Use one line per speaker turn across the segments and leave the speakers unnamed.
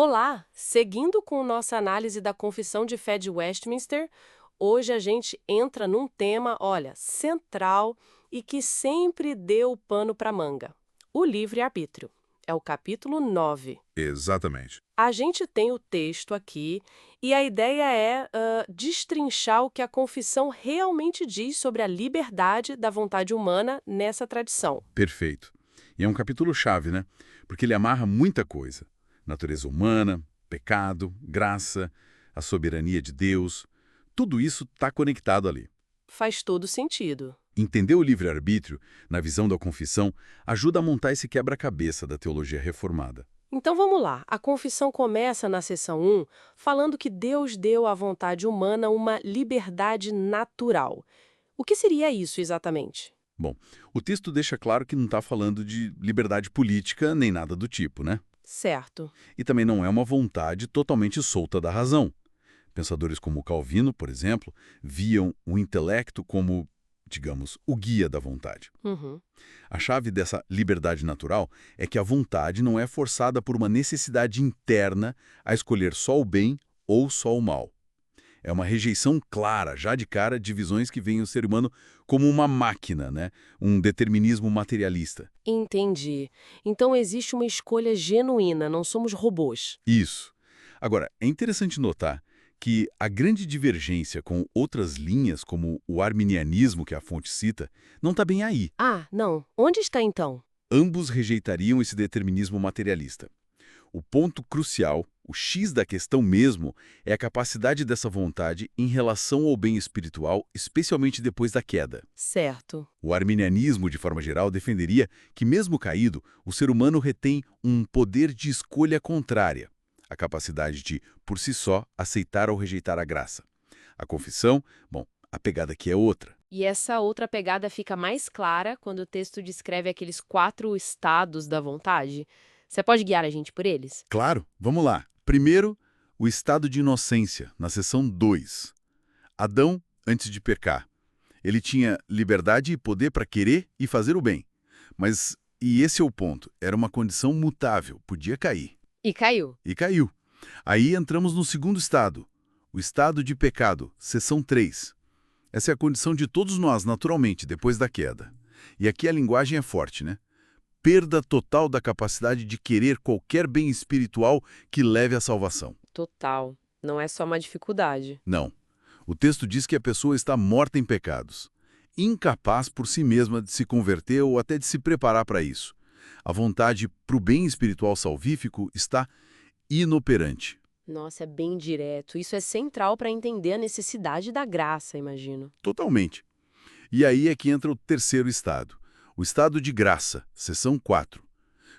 Olá! Seguindo com nossa análise da Confissão de Fé de Westminster, hoje a gente entra num tema, olha, central e que sempre deu pano para manga: o livre-arbítrio. É o capítulo 9.
Exatamente.
A gente tem o texto aqui e a ideia é destrinchar o que a confissão realmente diz sobre a liberdade da vontade humana nessa tradição.
Perfeito. E é um capítulo-chave, né? Porque ele amarra muita coisa. Natureza humana, pecado, graça, a soberania de Deus. Tudo isso está conectado ali.
Faz todo sentido.
Entender o livre-arbítrio, na visão da confissão, ajuda a montar esse quebra-cabeça da teologia reformada.
Então vamos lá. A confissão começa na seção 1 falando que Deus deu à vontade humana uma liberdade natural. O que seria isso exatamente?
Bom, o texto deixa claro que não está falando de liberdade política nem nada do tipo, né?
Certo.
E também não é uma vontade totalmente solta da razão. Pensadores como Calvino, por exemplo, viam o intelecto como, digamos, o guia da vontade.
Uhum.
A chave dessa liberdade natural é que a vontade não é forçada por uma necessidade interna a escolher só o bem ou só o mal. É uma rejeição clara, já de cara, de visões que veem o ser humano como uma máquina, né? Um determinismo materialista.
Entendi. Então existe uma escolha genuína, não somos robôs.
Isso. Agora, é interessante notar que a grande divergência com outras linhas, como o arminianismo que a fonte cita, não está bem aí.
Ah, não. Onde está então?
Ambos rejeitariam esse determinismo materialista. O ponto crucial, o X da questão mesmo, é a capacidade dessa vontade em relação ao bem espiritual, especialmente depois da queda.
Certo.
O arminianismo, de forma geral, defenderia que, mesmo caído, o ser humano retém um poder de escolha contrária, a capacidade de, por si só, aceitar ou rejeitar a graça. A confissão, bom, a pegada aqui é outra.
E essa outra pegada fica mais clara quando o texto descreve aqueles 4 estados da vontade. Você pode guiar a gente por eles?
Claro, vamos lá. Primeiro, o estado de inocência, na seção 2. Adão, antes de pecar, ele tinha liberdade e poder para querer e fazer o bem. Mas, e esse é o ponto, era uma condição mutável, podia cair.
E caiu.
E caiu. Aí entramos no segundo estado, o estado de pecado, seção 3. Essa é a condição de todos nós, naturalmente, depois da queda. E aqui a linguagem é forte, né? Perda total da capacidade de querer qualquer bem espiritual que leve à salvação.
Total. Não é só uma dificuldade.
Não. O texto diz que a pessoa está morta em pecados, incapaz por si mesma de se converter ou até de se preparar para isso. A vontade para o bem espiritual salvífico está inoperante.
Nossa, é bem direto. Isso é central para entender a necessidade da graça, imagino.
Totalmente. E aí é que entra o terceiro estado, o estado de graça, seção 4.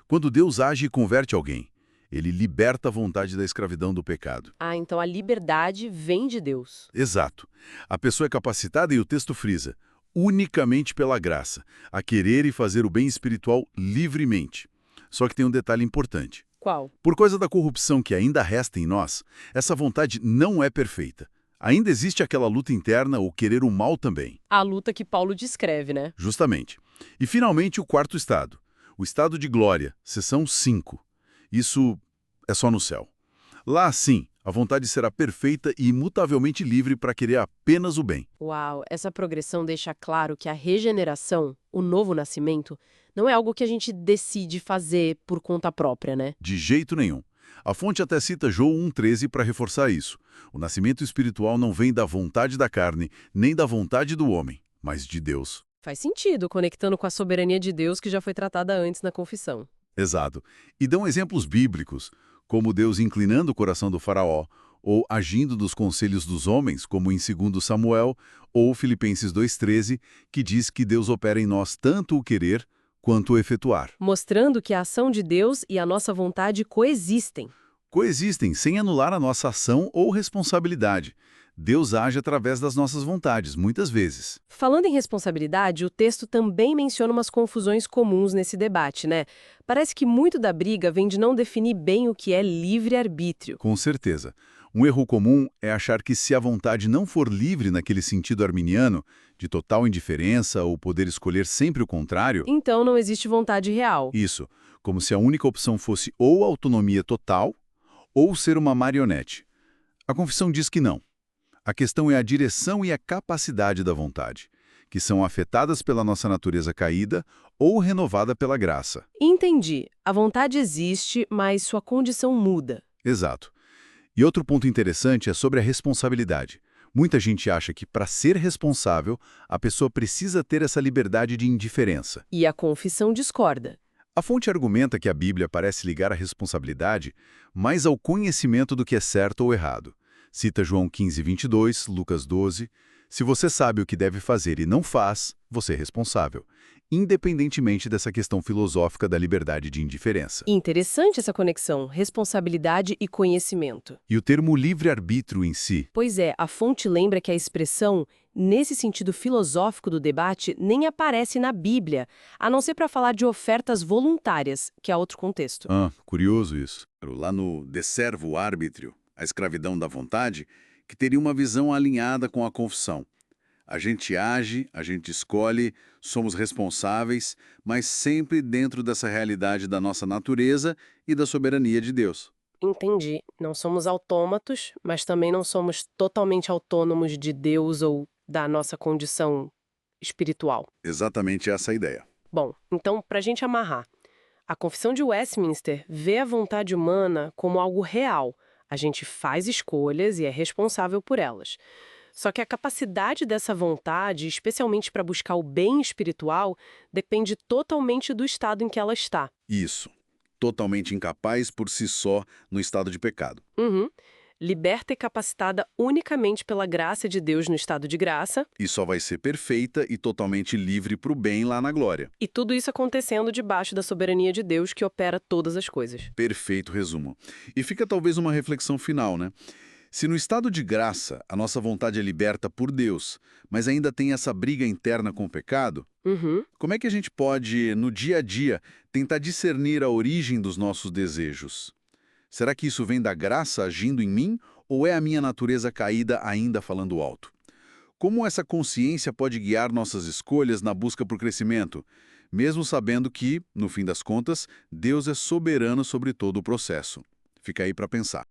Quando Deus age e converte alguém, ele liberta a vontade da escravidão do pecado.
Ah, então a liberdade vem de Deus.
Exato. A pessoa é capacitada, e o texto frisa, unicamente pela graça, a querer e fazer o bem espiritual livremente. Só que tem um detalhe importante.
Qual?
Por causa da corrupção que ainda resta em nós, essa vontade não é perfeita. Ainda existe aquela luta interna, o querer o mal também.
A luta que Paulo descreve, né?
Justamente. E, finalmente, o quarto estado. O estado de glória, seção 5. Isso é só no céu. Lá, sim, a vontade será perfeita e imutavelmente livre para querer apenas o bem.
Uau, essa progressão deixa claro que a regeneração, o novo nascimento, não é algo que a gente decide fazer por conta própria, né?
De jeito nenhum. A fonte até cita João 1,13 para reforçar isso. O nascimento espiritual não vem da vontade da carne, nem da vontade do homem, mas de Deus.
Faz sentido, conectando com a soberania de Deus que já foi tratada antes na confissão.
Exato. E dão exemplos bíblicos, como Deus inclinando o coração do faraó, ou agindo dos conselhos dos homens, como em 2 Samuel, ou Filipenses 2,13, que diz que Deus opera em nós tanto o querer quanto o efetuar.
Mostrando que a ação de Deus e a nossa vontade coexistem.
Coexistem sem anular a nossa ação ou responsabilidade. Deus age através das nossas vontades, muitas vezes.
Falando em responsabilidade, o texto também menciona umas confusões comuns nesse debate, né? Parece que muito da briga vem de não definir bem o que é livre-arbítrio.
Com certeza. Um erro comum é achar que se a vontade não for livre naquele sentido arminiano, de total indiferença ou poder escolher sempre o contrário,
Então não existe vontade real.
isso, como se a única opção fosse ou autonomia total ou ser uma marionete? A confissão diz que não. A questão é a direção e a capacidade da vontade, que são afetadas pela nossa natureza caída ou renovada pela graça.
Entendi. A vontade existe, mas sua condição muda.
Exato. E outro ponto interessante é sobre a responsabilidade. Muita gente acha que, para ser responsável, a pessoa precisa ter essa liberdade de indiferença.
E a confissão discorda.
A fonte argumenta que a Bíblia parece ligar a responsabilidade mais ao conhecimento do que é certo ou errado. Cita João 15:22, Lucas 12. Se você sabe o que deve fazer e não faz, você é responsável, independentemente dessa questão filosófica da liberdade de indiferença.
Interessante essa conexão, responsabilidade e conhecimento.
E o termo livre-arbítrio em si?
Pois é, a fonte lembra que a expressão, nesse sentido filosófico do debate, nem aparece na Bíblia, a não ser para falar de ofertas voluntárias, que é outro contexto.
Curioso isso. Lá no De Servo Arbitrio, a escravidão da vontade, que teria uma visão alinhada com a confissão. A gente age, a gente escolhe, somos responsáveis, mas sempre dentro dessa realidade da nossa natureza e da soberania de Deus.
Entendi. Não somos autômatos, mas também não somos totalmente autônomos de Deus ou da nossa condição espiritual.
Exatamente essa a ideia.
Bom, então, para a gente amarrar, a Confissão de Westminster vê a vontade humana como algo real. A gente faz escolhas e é responsável por elas. Só que a capacidade dessa vontade, especialmente para buscar o bem espiritual, depende totalmente do estado em que ela está.
Isso. Totalmente incapaz por si só no estado de pecado.
Liberta e capacitada unicamente pela graça de Deus no estado de graça.
E só vai ser perfeita e totalmente livre para o bem lá na glória.
E tudo isso acontecendo debaixo da soberania de Deus que opera todas as coisas.
Perfeito resumo. E fica talvez uma reflexão final, né? Se no estado de graça a nossa vontade é liberta por Deus, mas ainda tem essa briga interna com o pecado, como é que a gente pode, no dia a dia, tentar discernir a origem dos nossos desejos? Será que isso vem da graça agindo em mim ou é a minha natureza caída ainda falando alto? Como essa consciência pode guiar nossas escolhas na busca por crescimento, mesmo sabendo que, no fim das contas, Deus é soberano sobre todo o processo? Fica aí para pensar.